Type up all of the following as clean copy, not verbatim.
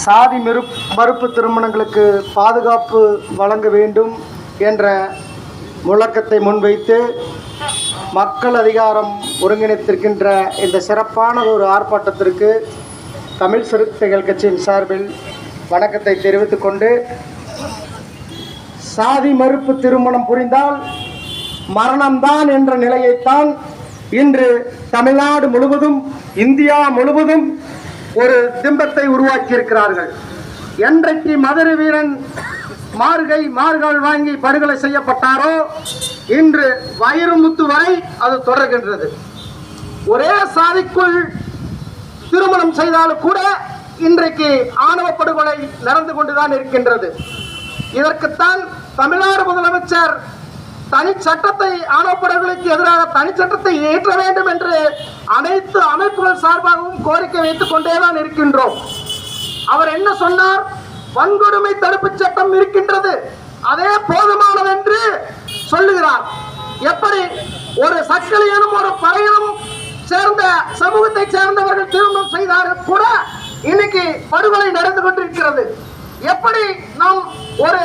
சாதி மறுப்பு திருமணங்களுக்கு பாதுகாப்பு வழங்க வேண்டும் என்ற முழக்கத்தை முன்வைத்து மக்கள் அதிகாரம் ஒருங்கிணைத்திருக்கின்ற இந்த சிறப்பான ஒரு ஆர்ப்பாட்டத்திற்கு தமிழ் சிறுத்தைகள் கட்சியின் சார்பில் வணக்கத்தை தெரிவித்துக் கொண்டு, சாதி மறுப்பு திருமணம் புரிந்தால் மரணம்தான் என்ற நிலையைத்தான் இன்று தமிழ்நாடு முழுவதும், இந்தியா முழுவதும் ஒரு திம்பத்தை உருவாக்கியிருக்கிறார்கள். என்றைக்கு மதுரை வீரன் மார்கள் வாங்கி படுகொலை செய்யப்பட்டாரோ இன்று வைரமுத்து வரை அது தொடர்கின்றது. ஒரே சாதிக்குள் திருமணம் செய்தாலும் கூட இன்றைக்கு ஆணவ படுகொலை நடந்து கொண்டுதான் இருக்கின்றது. இதற்குத்தான் தமிழ்நாடு முதலமைச்சர் தனி சட்டத்தை, ஆணவ படுகொலைக்கு எதிராக தனி சட்டத்தை இயற்ற வேண்டும் என்று அனைத்து அமைப்புகள் சார்பாகவும் கோரிக்கை வைத்துக் கொண்டேதான் இருக்கின்றோம். அவர் என்ன சொன்னார்? வன்கொடுமை தடுப்பு சட்டம் இருக்கின்றது, அதே போதுமானது என்று சொல்லுகிறார். எப்படி ஒரு சக்கலியனும் ஒரு பறையனும் சேர்ந்த சமூகத்தை சேர்ந்தவர்கள் திருமணம் செய்தார்கள் கூட இன்னைக்கு படுகொலை நடந்து கொண்டிருக்கிறது. எப்படி நாம் ஒரு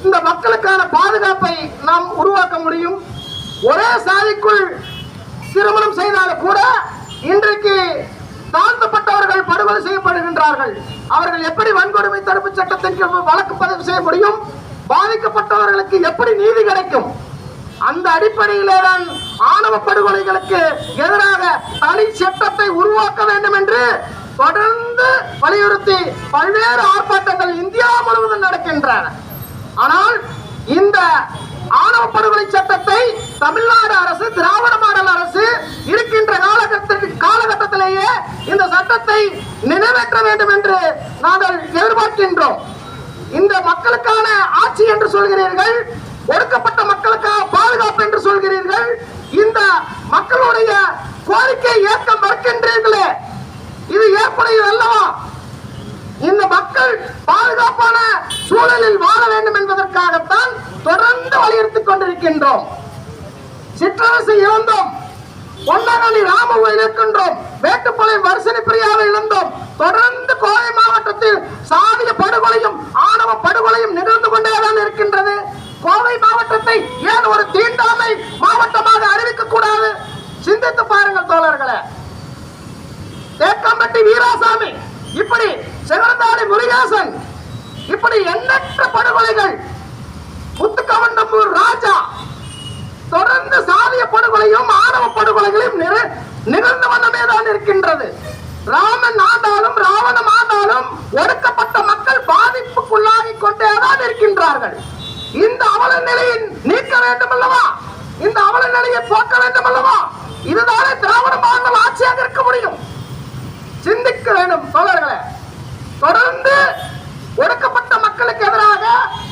இந்த மக்களுக்கான பாதுகாப்பை நாம் உருவாக்க முடியும்? ஒரே சாதிக்குள் திருமணம் செய்தாலும் கூட இன்றைக்கு தாழ்த்தப்பட்டவர்கள் படுகொலை செய்யப்படுகின்றார்கள். அவர்கள் எப்படி வன்கொடுமை தடுப்பு சட்டத்தின் கீழ் வழக்கு பதிவு செய்ய முடியும்? பாதிக்கப்பட்டவர்களுக்கு எப்படி நீதி கிடைக்கும்? அந்த அடிப்படையிலே தான் ஆணவ படுகொலைகளுக்கு எதிராக தனி சட்டத்தை உருவாக்க வேண்டும் என்று தொடர்ந்து வலியுறுத்தி பல்வேறு ஆர்ப்பாட்டங்கள் இந்தியா முழுவதும் நடக்கின்றன. ஆனால் இந்த ஆணவ படுகொலை சட்டத்தை தமிழ்நாடு அரசு, திராவிட மாடல் அரசு இருக்கின்ற காலகட்டத்திலேயே இந்த சட்டத்தை நிறைவேற்ற வேண்டும் என்று நாங்கள் எதிர்பார்க்கின்றோம். இந்த மக்களுக்கான ஆட்சி என்று சொல்கிறீர்கள், ஒடுக்கப்பட்ட மக்களுக்காக பாதுகாப்பு என்று சொல்கிறீர்கள். இந்த மக்களுடைய கோரிக்கை ஏற்க மறுக்கின்றீர்களே, இது ஏற்புடையது அல்லவா? இந்த மக்கள் பாதுகாப்பான சூழலில் வாழ வேண்டும் என்பதற்காகத்தான் தொடர்ந்து வலியுறுத்திக் கொண்டிருக்கின்றோம். சிற்றரசு இழந்தோம், பொன்னகனி ராமவை இழக்கின்றோம், மேட்டுப்பாளையம் வர்சினி பிரியாவை இழந்தோம். தொடர்ந்து கோவை மாவட்டத்தில் சாதிய படுகொலையும் ஆணவ படுகொலையும் நிகழ்ந்து கொண்டேதான் இருக்கின்றது. கோவை மாவட்டத்தை ஏன் ஒரு தீண்டாமை மாவட்டமாக அறிவிக்க கூடாது? சிந்தித்து பாருங்கள் தோழர்களே. தேக்கம்பட்டி வீராசாமி, இப்படி செவரந்தாடி முருகேசன், இப்படி எண்ணற்ற படுகொலைகள், முத்துக்கவண்டம்பூர் ராஜா, தொடர்ந்து சாதிய படுகொலையும் ஆணவ படுகொலைகளையும் நிகழ்ந்த வண்ணமே தான் இருக்கின்றது. ராமன் ஆண்டாலும் ராவணம் ஆண்டாலும் ஒடுக்கப்பட்ட மக்கள் பாதிப்புக்குள்ளாகி கொண்டேதான் இருக்கின்றார்கள். இந்த அவல நிலையை நீக்க வேண்டும் அல்லவா? இந்த அவல நிலையை போக்க வேண்டும் அல்லவா? இதுதானே திராவிட மாடல் ஆட்சியாக இருக்க முடியும். சிந்திக்க வேண்டும் தோழர்களே. தொடர்ந்து ஒடுக்கப்பட்ட மக்களுக்கு எதிராக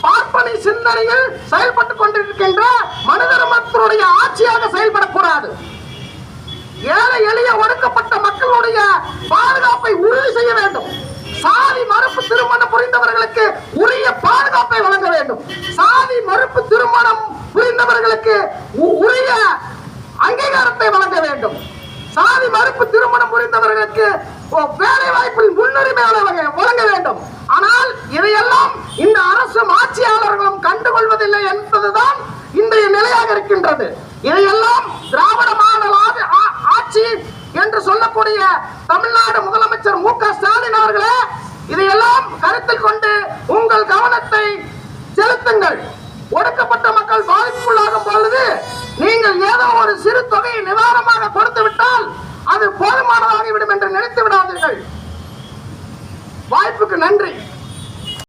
பார்ப்பனை சிந்தனையில் செயல்பட்டுக் கொண்டிருக்கின்ற மனிதர்மத்தினுடைய ஆட்சியாக செயல்படக்கூடாது. ஏழை எளிய ஒடுக்கப்பட்ட மக்களுடைய பாதுகாப்பை உறுதி செய்ய வேண்டும். சாதி மறுப்பு திருமணம் புரிந்தவர்களுக்கு உரிய பாதுகாப்பை வழங்க வேண்டும். சாதி மறுப்பு திருமணம் புரிந்தவர்களுக்கு உரிய அங்கீகாரத்தை வழங்க வேண்டும். சாதி மறுப்பு திருமணம் புரிந்தவர்களுக்கு வேலை வாய்ப்பில் முன்னுரிமை வழங்க வேண்டும். ஆனால் இதையெல்லாம் இந்த அரசும் ஆட்சியாளர்களும் கண்டுகொள்வதில்லை என்பதுதான் இன்றைய நிலையாக இருக்கின்றது. இதையெல்லாம் திராவிட மாடல் ஆட்சி என்று சொல்லக்கூடிய தமிழ்நாடு முதலமைச்சர் மு.க. ஸ்டாலின் அவர்களே, இதையெல்லாம் கருத்தில் கொண்டு உங்கள் கவனத்தை